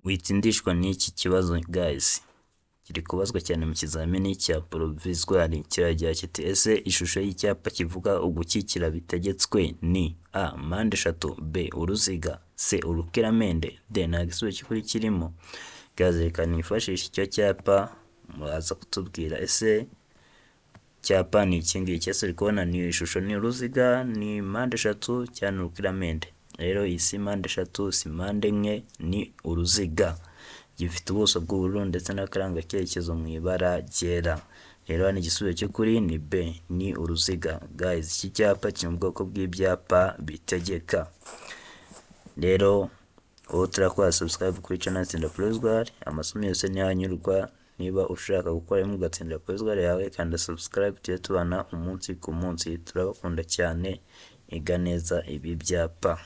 Witsindishwa n'iki kibazo guys, kiri kubazwa cyane mu kizamini cya provisoire, kiragira kiti ese ishusho y'icyapa kivuga ugukikira bitegetswe ni a mpande eshatu, b uruziga, c urukiramende, d nta gisubizo cy'ukuri kirimo. Guys reka nifashishe icyo cyapa muraza kutubwira ese cyapa ni iki ngiki, ese uri kubona ni ishusho ni uruziga, ni mpande eshatu cyangwa ni urukiramende? Rero iyi si mpande eshatu, si mpande enye, ni uruziga gifite ubuso bw'ubururu ndetse n'akaranga cyerekezo mu ibara ryera. Rero hano igisubizo cy'ukuri ni B, ni uruziga. Guys iki cyapa kiri mu bwoko bw'ibyapa bitegeka. Rero wowe turakora subscribe kuri channel Tsinda Provisoire, amasomo yose niyo anyurwa. Niba ushaka gukora imwe ugatsindira Provisoire yawe kanda subscribe, tujye tubana umunsi ku munsi. Turabakunda cyane, iga neza ibi byapa.